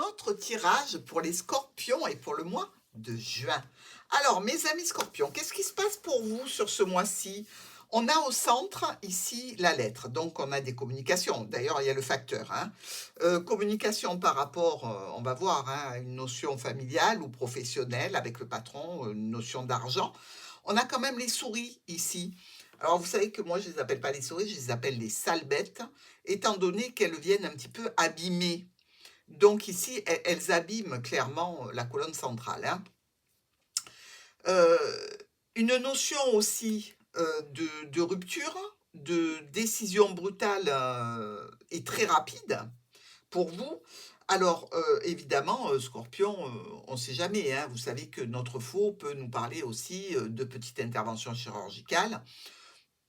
notre tirage pour les scorpions et pour le mois de juin. Alors, mes amis scorpions, qu'est-ce qui se passe pour vous sur ce mois-ci? On a au centre ici la lettre, donc on a des communications. D'ailleurs, il y a le facteur, hein. Communication par rapport, on va voir, hein, à une notion familiale ou professionnelle avec le patron, une notion d'argent. On a quand même les souris ici. Alors, vous savez que moi, je les appelle pas les souris, je les appelle les sales bêtes, étant donné qu'elles viennent un petit peu abîmer. Donc ici, elles abîment clairement la colonne centrale, hein. Heu, une notion aussi, de rupture, de décision brutale, et très rapide pour vous. Alors, évidemment, Scorpion, on ne sait jamais, hein. Vous savez que notre faux peut nous parler aussi, de petites interventions chirurgicales.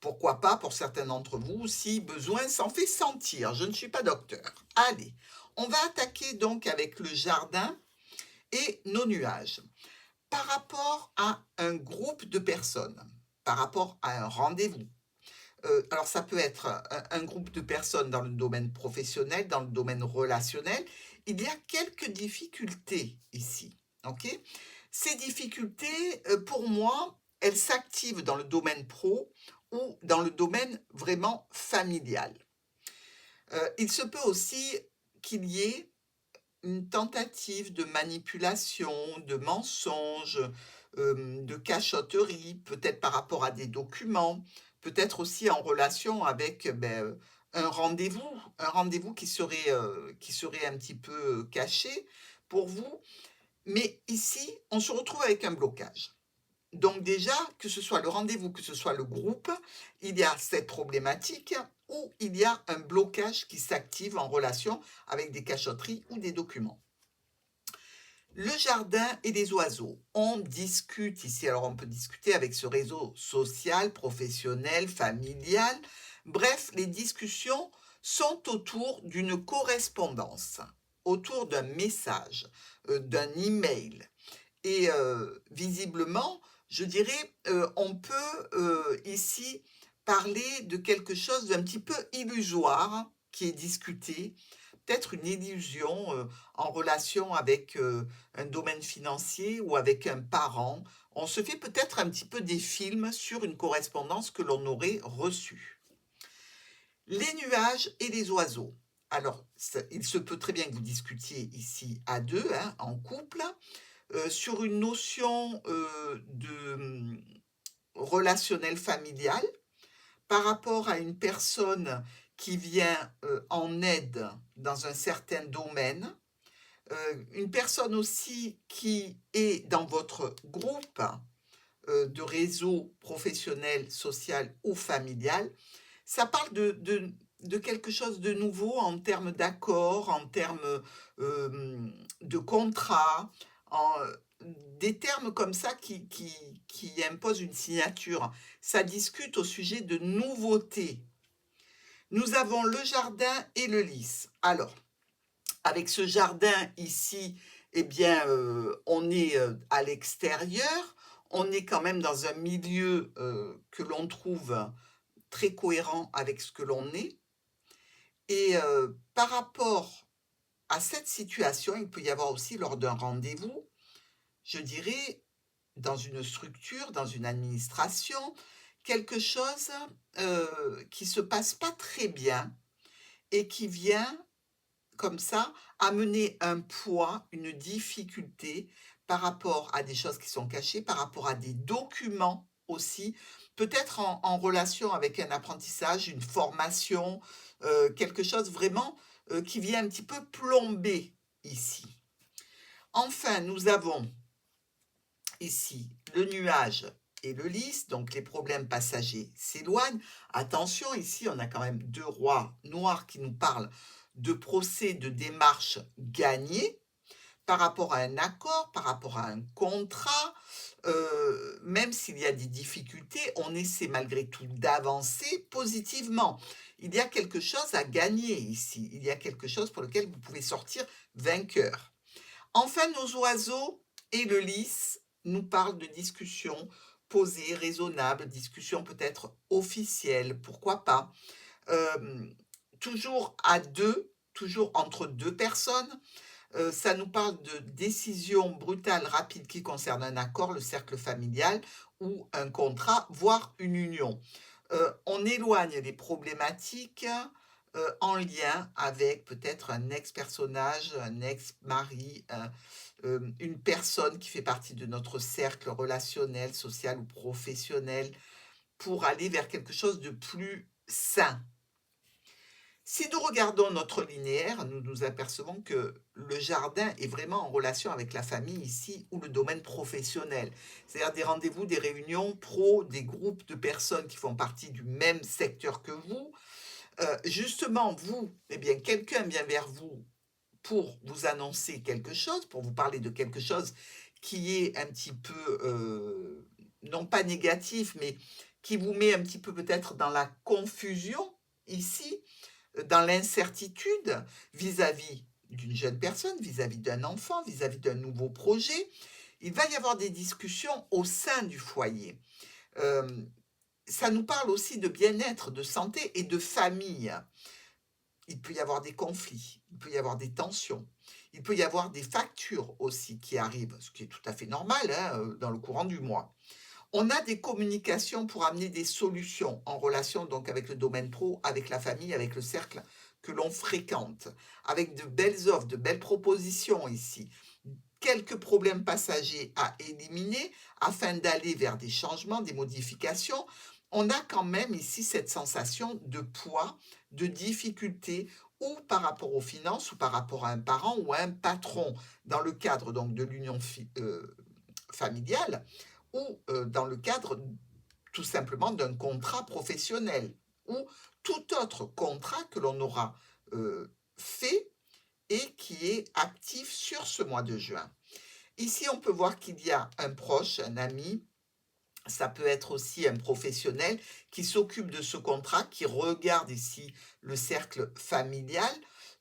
Pourquoi pas pour certains d'entre vous, si besoin s'en fait sentir. Je ne suis pas docteur. Allez, on va attaquer donc avec le jardin et nos nuages. Par rapport à un groupe de personnes, par rapport à un rendez-vous. Alors ça peut être un groupe de personnes dans le domaine professionnel, dans le domaine relationnel. Il y a quelques difficultés ici, OK? Ces difficultés, pour moi, elles s'activent dans le domaine pro ou dans le domaine vraiment familial. Il se peut aussi qu'il y ait une tentative de manipulation, de mensonge, de cachotterie, peut-être par rapport à des documents, peut-être aussi en relation avec, un rendez-vous qui serait un petit peu, caché pour vous. Mais ici, on se retrouve avec un blocage. Donc déjà, que ce soit le rendez-vous, que ce soit le groupe, il y a cette problématique où il y a un blocage qui s'active en relation avec des cachotteries ou des documents. Le jardin et les oiseaux. On discute ici, alors on peut discuter avec ce réseau social, professionnel, familial. Bref, les discussions sont autour d'une correspondance, autour d'un message, d'un email. Et visiblement, je dirais, on peut, ici parler de quelque chose d'un petit peu illusoire qui est discuté, peut-être une illusion, en relation avec, un domaine financier ou avec un parent. On se fait peut-être un petit peu des films sur une correspondance que l'on aurait reçue. Les nuages et les oiseaux. Alors, il se peut très bien que vous discutiez ici à deux, hein, en couple, sur une notion, relationnel familial, par rapport à une personne qui vient, en aide dans un certain domaine, une personne aussi qui est dans votre groupe, de réseau professionnel, social ou familial. Ça parle de quelque chose de nouveau en termes d'accord, en termes, de contrat, en des termes comme ça qui imposent une signature. Ça discute au sujet de nouveautés. Nous avons le jardin et le lys. Alors, avec ce jardin ici, eh bien, on est, à l'extérieur, on est quand même dans un milieu, que l'on trouve très cohérent avec ce que l'on est. Et par rapport à cette situation, il peut y avoir aussi lors d'un rendez-vous, je dirais, dans une structure, dans une administration, quelque chose, qui se passe pas très bien et qui vient, comme ça, amener un poids, une difficulté par rapport à des choses qui sont cachées, par rapport à des documents aussi, peut-être en relation avec un apprentissage, une formation, quelque chose vraiment, qui vient un petit peu plomber ici. Enfin, nous avons ici le nuage et le lys, donc les problèmes passagers s'éloignent. Attention, ici, on a quand même 2 rois noirs qui nous parlent de procès, de démarches gagnées par rapport à un accord, par rapport à un contrat. Même s'il y a des difficultés, on essaie malgré tout d'avancer positivement. Il y a quelque chose à gagner ici. Il y a quelque chose pour lequel vous pouvez sortir vainqueur. Enfin, nos oiseaux et le lys nous parlent de discussions posées, raisonnables, discussions peut-être officielles, pourquoi pas. Hem, toujours à 2, toujours entre 2 personnes, Ça nous parle de décisions brutales, rapides qui concernent un accord, le cercle familial ou un contrat, voire une union. On éloigne les problématiques, en lien avec peut-être un ex-personnage, un ex-mari, une personne qui fait partie de notre cercle relationnel, social ou professionnel, pour aller vers quelque chose de plus sain. Si nous regardons notre linéaire, nous nous apercevons que le jardin est vraiment en relation avec la famille ici ou le domaine professionnel. C'est-à-dire des rendez-vous, des réunions pro, des groupes de personnes qui font partie du même secteur que vous. Justement, vous, eh bien, quelqu'un vient vers vous pour vous annoncer quelque chose, pour vous parler de quelque chose qui est un petit peu, non pas négatif, mais qui vous met un petit peu peut-être dans la confusion ici, dans l'incertitude vis-à-vis d'une jeune personne, vis-à-vis d'un enfant, vis-à-vis d'un nouveau projet. Il va y avoir des discussions au sein du foyer. Euh, Ça nous parle aussi de bien-être, de santé et de famille. Il peut y avoir des conflits, il peut y avoir des tensions, il peut y avoir des factures aussi qui arrivent, ce qui est tout à fait normal hein, dans le courant du mois. On a des communications pour amener des solutions en relation donc avec le domaine pro, avec la famille, avec le cercle que l'on fréquente, avec de belles offres, de belles propositions ici, quelques problèmes passagers à éliminer afin d'aller vers des changements, des modifications. On a quand même ici cette sensation de poids, de difficulté, ou par rapport aux finances, ou par rapport à un parent ou à un patron, dans le cadre donc de l'union familiale, ou dans le cadre tout simplement d'un contrat professionnel, ou tout autre contrat que l'on aura fait et qui est actif sur ce mois de juin. Ici, on peut voir qu'il y a un proche, un ami, ça peut être aussi un professionnel qui s'occupe de ce contrat, qui regarde ici le cercle familial,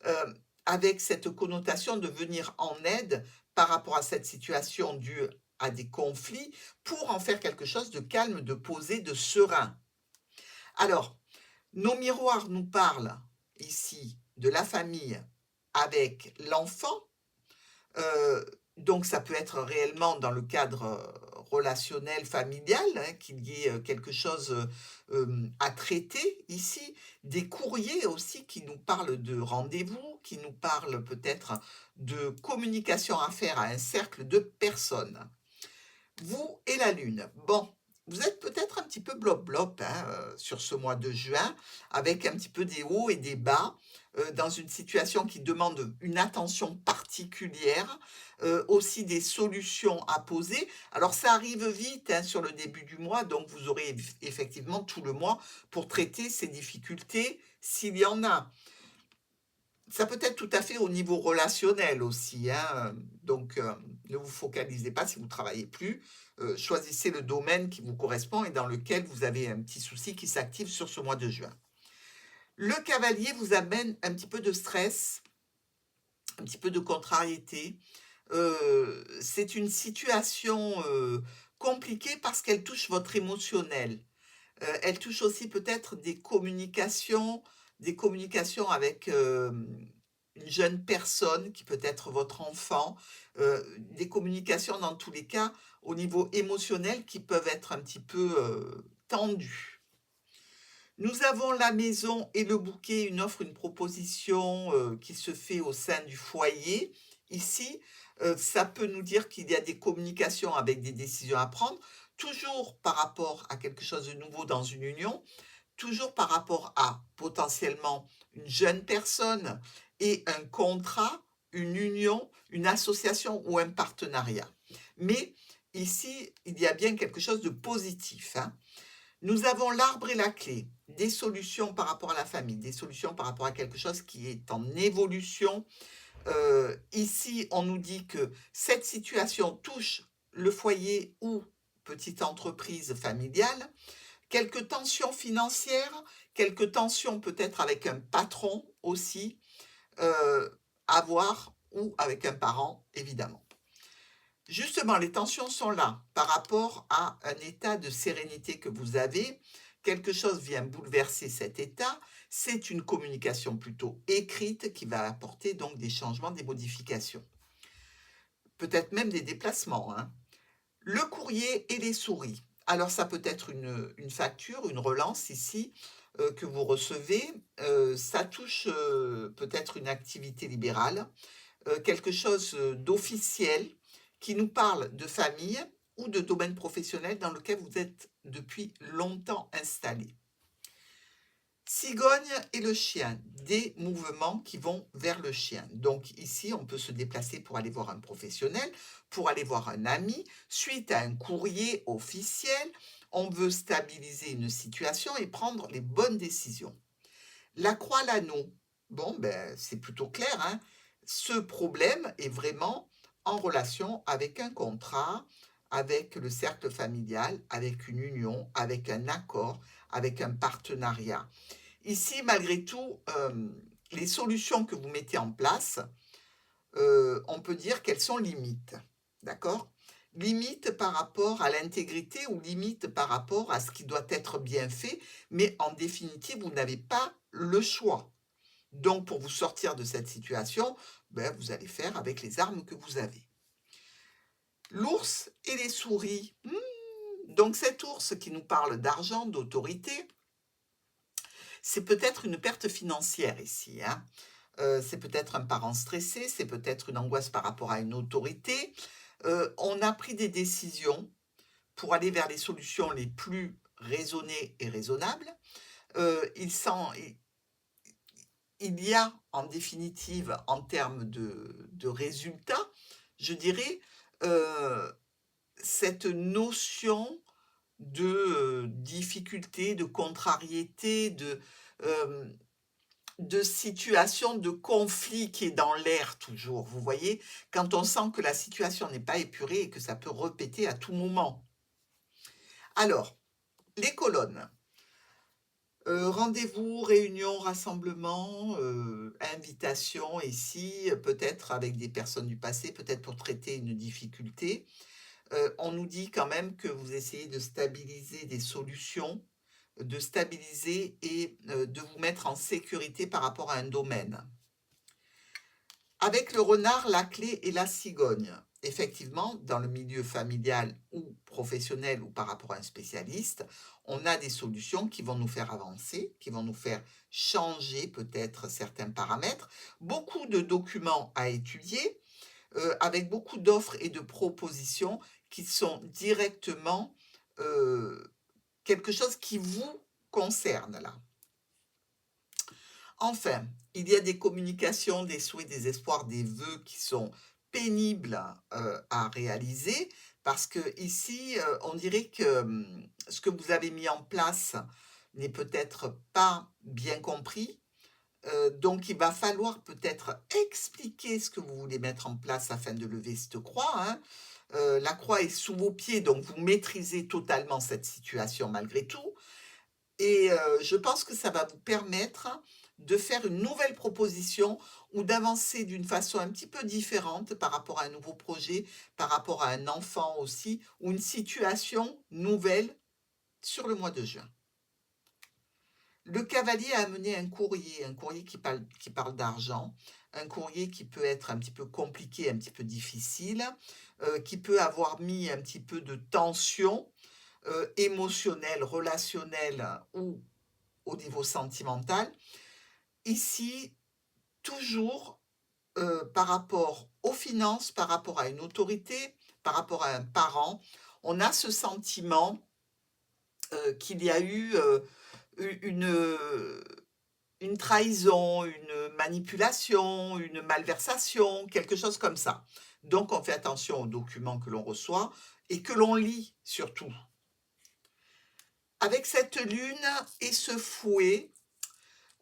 euh, avec cette connotation de venir en aide par rapport à cette situation due à des conflits, pour en faire quelque chose de calme, de posé, de serein. Alors, nos miroirs nous parlent ici de la famille avec l'enfant. Euh, donc ça peut être réellement dans le cadre relationnel, familial, hein, qu'il y ait quelque chose à traiter ici. Des courriers aussi qui nous parlent de rendez-vous, qui nous parlent peut-être de communication à faire à un cercle de personnes. Vous et la Lune. Bon, vous êtes peut-être un petit peu blob-blob hein, sur ce mois de juin, avec un petit peu des hauts et des bas, dans une situation qui demande une attention particulière, aussi des solutions à poser. Alors ça arrive vite hein, sur le début du mois, donc vous aurez effectivement tout le mois pour traiter ces difficultés s'il y en a. Ça peut être tout à fait au niveau relationnel aussi, hein. Donc, ne vous focalisez pas si vous ne travaillez plus. Choisissez le domaine qui vous correspond et dans lequel vous avez un petit souci qui s'active sur ce mois de juin. Le cavalier vous amène un petit peu de stress, un petit peu de contrariété. C'est une situation compliquée parce qu'elle touche votre émotionnel. Elle touche aussi peut-être des communications avec une jeune personne qui peut être votre enfant, des communications dans tous les cas au niveau émotionnel qui peuvent être un petit peu tendues. Nous avons la maison et le bouquet, une offre, une proposition qui se fait au sein du foyer. Ici, ça peut nous dire qu'il y a des communications avec des décisions à prendre, toujours par rapport à quelque chose de nouveau dans une union, toujours par rapport à potentiellement une jeune personne et un contrat, une union, une association ou un partenariat. Mais ici, il y a bien quelque chose de positif, hein. Nous avons l'arbre et la clé, des solutions par rapport à la famille, des solutions par rapport à quelque chose qui est en évolution. Ici, on nous dit que cette situation touche le foyer ou petite entreprise familiale, quelques tensions financières, quelques tensions peut-être avec un patron aussi, à voir, ou avec un parent, évidemment. Justement, les tensions sont là par rapport à un état de sérénité que vous avez. Quelque chose vient bouleverser cet état. C'est une communication plutôt écrite qui va apporter donc des changements, des modifications. Peut-être même des déplacements, hein. Le courrier et les souris. Alors ça peut être une facture, une relance ici, que vous recevez. Ça touche, peut-être une activité libérale, quelque chose, d'officiel qui nous parle de famille ou de domaine professionnel dans lequel vous êtes depuis longtemps installé. Cigogne et le chien, des mouvements qui vont vers le chien. Donc ici, on peut se déplacer pour aller voir un professionnel, pour aller voir un ami, suite à un courrier officiel. On veut stabiliser une situation et prendre les bonnes décisions. La croix, l'anneau, bon, ben, c'est plutôt clair, hein. Ce problème est vraiment en relation avec un contrat, avec le cercle familial, avec une union, avec un accord, avec un partenariat. Ici, malgré tout, les solutions que vous mettez en place, on peut dire qu'elles sont limites, d'accord? Limites par rapport à l'intégrité ou limites par rapport à ce qui doit être bien fait, mais en définitive, vous n'avez pas le choix. Donc pour vous sortir de cette situation, ben, vous allez faire avec les armes que vous avez. L'ours et les souris. Donc cet ours qui nous parle d'argent, d'autorité, c'est peut-être une perte financière ici, hein. C'est peut-être un parent stressé, c'est peut-être une angoisse par rapport à une autorité. On a pris des décisions pour aller vers les solutions les plus raisonnées et raisonnables. Il s'en il y a en définitive, en termes de résultats, je dirais, heu, cette notion de, difficulté, de contrariété, de situation de conflit qui est dans l'air toujours, vous voyez? Quand on sent que la situation n'est pas épurée et que ça peut répéter à tout moment. Alors, les colonnes. Rendez-vous, réunion, rassemblement, invitation ici, peut-être avec des personnes du passé, peut-être pour traiter une difficulté. On nous dit quand même que vous essayez de stabiliser des solutions, de stabiliser et de vous mettre en sécurité par rapport à un domaine. Avec le renard, la clé et la cigogne. Effectivement, dans le milieu familial ou professionnel ou par rapport à un spécialiste, on a des solutions qui vont nous faire avancer, qui vont nous faire changer peut-être certains paramètres. Beaucoup de documents à étudier, avec beaucoup d'offres et de propositions qui sont directement quelque chose qui vous concerne là. Enfin, il y a des communications, des souhaits, des espoirs, des vœux qui sont pénibles, à réaliser parce qu'ici, on dirait que, ce que vous avez mis en place n'est peut-être pas bien compris. Donc il va falloir peut-être expliquer ce que vous voulez mettre en place afin de lever cette croix, hein. La croix est sous vos pieds, donc vous maîtrisez totalement cette situation malgré tout. Et je pense que ça va vous permettre de faire une nouvelle proposition ou d'avancer d'une façon un petit peu différente par rapport à un nouveau projet, par rapport à un enfant aussi, ou une situation nouvelle sur le mois de juin. Le cavalier a amené un courrier qui parle d'argent, un courrier qui peut être un petit peu compliqué, un petit peu difficile, qui peut avoir mis un petit peu de tension, émotionnelle, relationnelle ou au niveau sentimental. Ici, toujours, par rapport aux finances, par rapport à une autorité, par rapport à un parent, on a ce sentiment, qu'il y a eu, une trahison, une manipulation, une malversation, quelque chose comme ça. Donc on fait attention aux documents que l'on reçoit et que l'on lit surtout. Avec cette lune et ce fouet,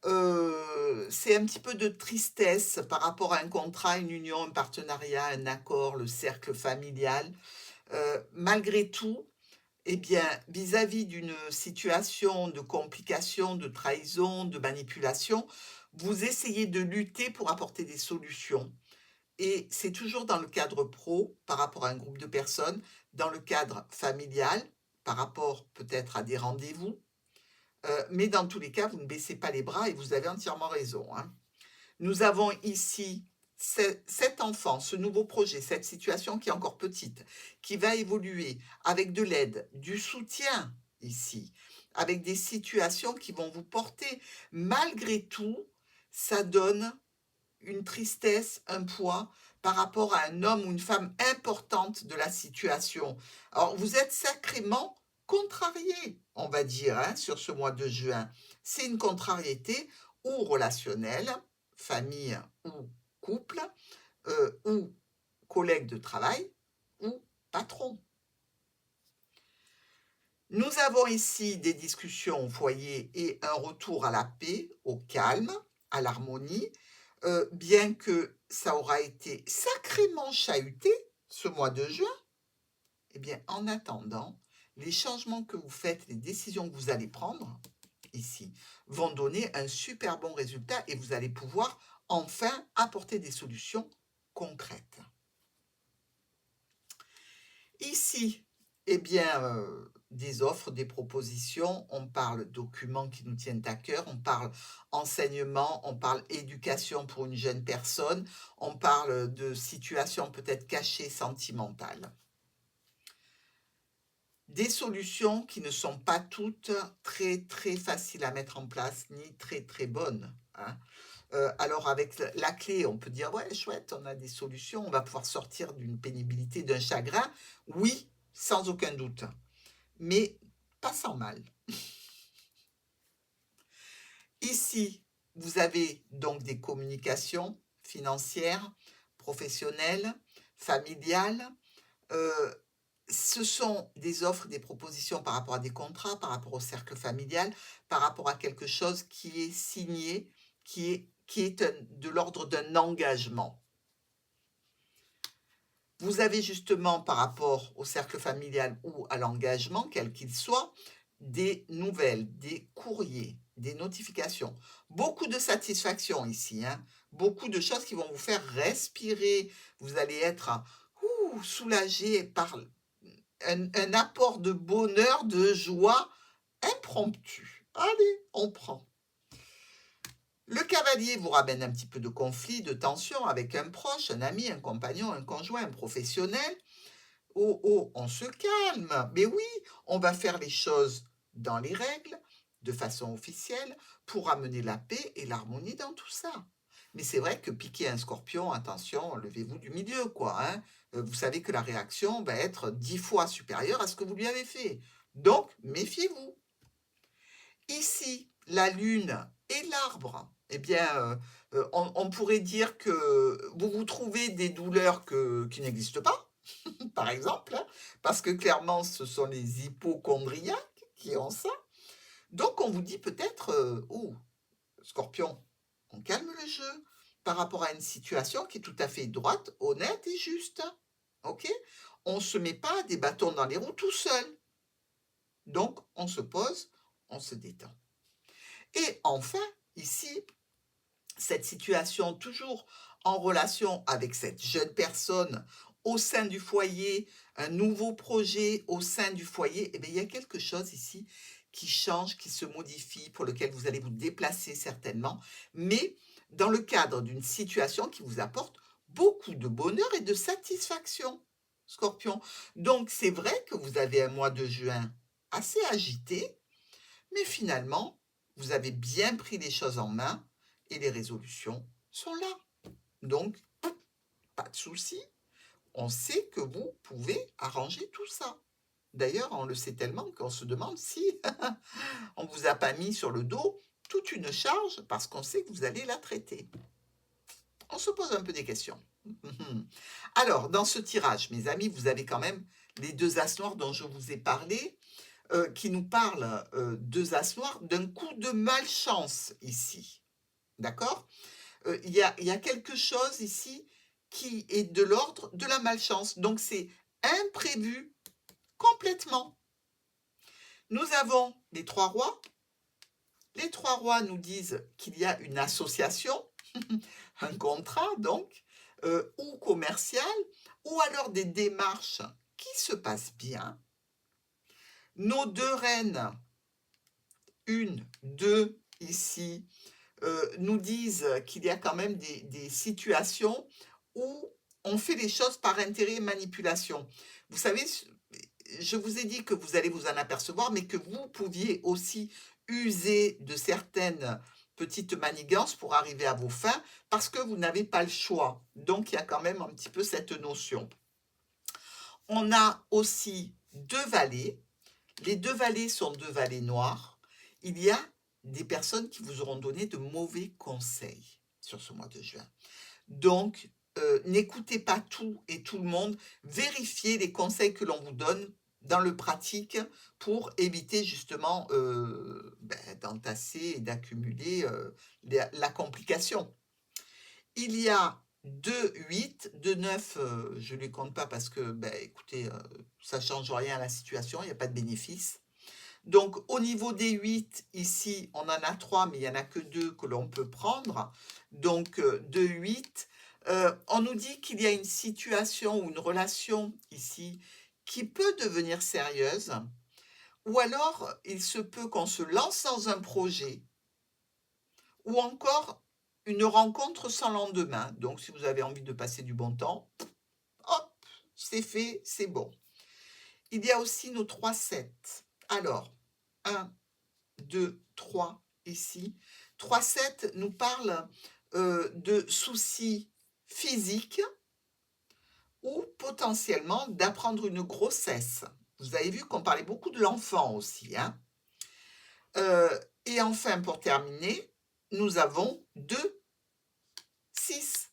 c'est un petit peu de tristesse par rapport à un contrat, une union, un partenariat, un accord, le cercle familial. Malgré tout, eh bien, vis-à-vis d'une situation de complication, de trahison, de manipulation, vous essayez de lutter pour apporter des solutions et c'est toujours dans le cadre pro, par rapport à un groupe de personnes, dans le cadre familial, par rapport peut-être à des rendez-vous, Mais dans tous les cas, vous ne baissez pas les bras et vous avez entièrement raison, hein. Nous avons ici cet enfant, ce nouveau projet, cette situation qui est encore petite, qui va évoluer avec de l'aide, du soutien ici, avec des situations qui vont vous porter. Malgré tout, ça donne une tristesse, un poids par rapport à un homme ou une femme importante de la situation. Alors, vous êtes sacrément contrarié, on va dire, hein, sur ce mois de juin. C'est une contrariété ou relationnelle, famille ou couple, ou collègue de travail, ou patron. Nous avons ici des discussions au foyer et un retour à la paix, au calme, à l'harmonie, bien que ça aura été sacrément chahuté ce mois de juin. Eh bien, en attendant, les changements que vous faites, les décisions que vous allez prendre ici, vont donner un super bon résultat et vous allez pouvoir enfin apporter des solutions concrètes. Ici, eh bien, des offres, des propositions, on parle documents qui nous tiennent à cœur, on parle enseignement, on parle éducation pour une jeune personne, on parle de situations peut-être cachées, sentimentales. Des solutions qui ne sont pas toutes très, très faciles à mettre en place, ni très, très bonnes, hein. Alors avec la clé, on peut dire, ouais, chouette, on a des solutions, on va pouvoir sortir d'une pénibilité, d'un chagrin. Oui, sans aucun doute, mais pas sans mal. Ici, vous avez donc des communications financières, professionnelles, familiales. Ce sont des offres, des propositions par rapport à des contrats, par rapport au cercle familial, par rapport à quelque chose qui est signé, qui est de l'ordre d'un engagement. Vous avez justement, par rapport au cercle familial ou à l'engagement, quel qu'il soit, des nouvelles, des courriers, des notifications. Beaucoup de satisfaction ici, hein. Beaucoup de choses qui vont vous faire respirer. Vous allez être soulagé par un apport de bonheur, de joie impromptu. Allez, on prend. Le cavalier vous ramène un petit peu de conflit, de tension avec un proche, un ami, un compagnon, un conjoint, un professionnel. Oh, oh, on se calme. Mais oui, on va faire les choses dans les règles, de façon officielle, pour amener la paix et l'harmonie dans tout ça. Mais c'est vrai que piquer un scorpion, attention, levez-vous du milieu, quoi, hein. Vous savez que la réaction va être 10 fois supérieure à ce que vous lui avez fait. Donc, méfiez-vous. Ici, la lune et l'arbre, eh bien, on pourrait dire que vous vous trouvez des douleurs qui n'existent pas, par exemple, hein, parce que clairement, ce sont les hypochondriaques qui ont ça. Donc, on vous dit peut-être, oh, Scorpion, on calme le jeu par rapport à une situation qui est tout à fait droite, honnête et juste. OK? On ne se met pas des bâtons dans les roues tout seul. Donc, on se pose, on se détend. Et enfin, ici, cette situation toujours en relation avec cette jeune personne au sein du foyer, un nouveau projet au sein du foyer, eh bien, il y a quelque chose ici qui change, qui se modifie, pour lequel vous allez vous déplacer certainement, mais dans le cadre d'une situation qui vous apporte beaucoup de bonheur et de satisfaction, Scorpion. Donc, c'est vrai que vous avez un mois de juin assez agité, mais finalement, vous avez bien pris les choses en main et les résolutions sont là. Donc, pas de souci. On sait que vous pouvez arranger tout ça. D'ailleurs, on le sait tellement qu'on se demande si on ne vous a pas mis sur le dos toute une charge parce qu'on sait que vous allez la traiter. On se pose un peu des questions. Alors, dans ce tirage, mes amis, vous avez quand même les deux as noirs dont je vous ai parlé, qui nous parlent, deux as noirs, d'un coup de malchance ici. D'accord? Il y a quelque chose ici qui est de l'ordre de la malchance. Donc, c'est imprévu complètement. Nous avons les trois rois. Les trois rois nous disent qu'il y a une association, un contrat donc, ou commercial, ou alors des démarches qui se passent bien. Nos deux reines 1, 2 ici, nous disent qu'il y a quand même des situations où on fait les choses par intérêt et manipulation. Vous savez, je vous ai dit que vous allez vous en apercevoir, mais que vous pouviez aussi user de certaines petites manigances pour arriver à vos fins, parce que vous n'avez pas le choix. Donc, il y a quand même un petit peu cette notion. On a aussi 2 valets. Les 2 valets sont 2 valets noirs. Il y a des personnes qui vous auront donné de mauvais conseils sur ce mois de juin. Donc, n'écoutez pas tout et tout le monde. Vérifiez les conseils que l'on vous donne dans le pratique pour éviter justement, d'entasser et d'accumuler, la complication. Il y a 2 8, 2 9, je ne les compte pas parce que, écoutez, ça ne change rien à la situation, il n'y a pas de bénéfice. Donc au niveau des 8, ici, on en a 3, mais il n'y en a que 2 que l'on peut prendre. Donc de 8, on nous dit qu'il y a une situation ou une relation ici qui peut devenir sérieuse, ou alors il se peut qu'on se lance dans un projet, ou encore une rencontre sans lendemain. Donc si vous avez envie de passer du bon temps, hop, c'est fait, c'est bon. Il y a aussi nos 3 7. Alors, 1, 2, 3 ici. 3, 7 nous parle de soucis physiques ou potentiellement d'apprendre une grossesse. Vous avez vu qu'on parlait beaucoup de l'enfant aussi, hein. Et enfin, pour terminer, nous avons 2, 6.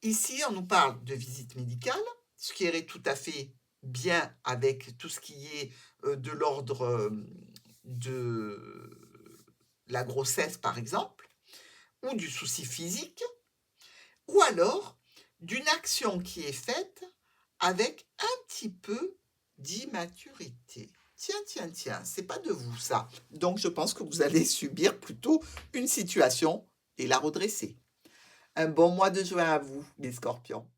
Ici, on nous parle de visite médicale, ce qui irait tout à fait bien avec tout ce qui est de l'ordre de la grossesse, par exemple, ou du souci physique, ou alors d'une action qui est faite avec un petit peu d'immaturité. Tiens, tiens, tiens, c'est pas de vous ça. Donc je pense que vous allez subir plutôt une situation et la redresser. Un bon mois de juin à vous, les scorpions.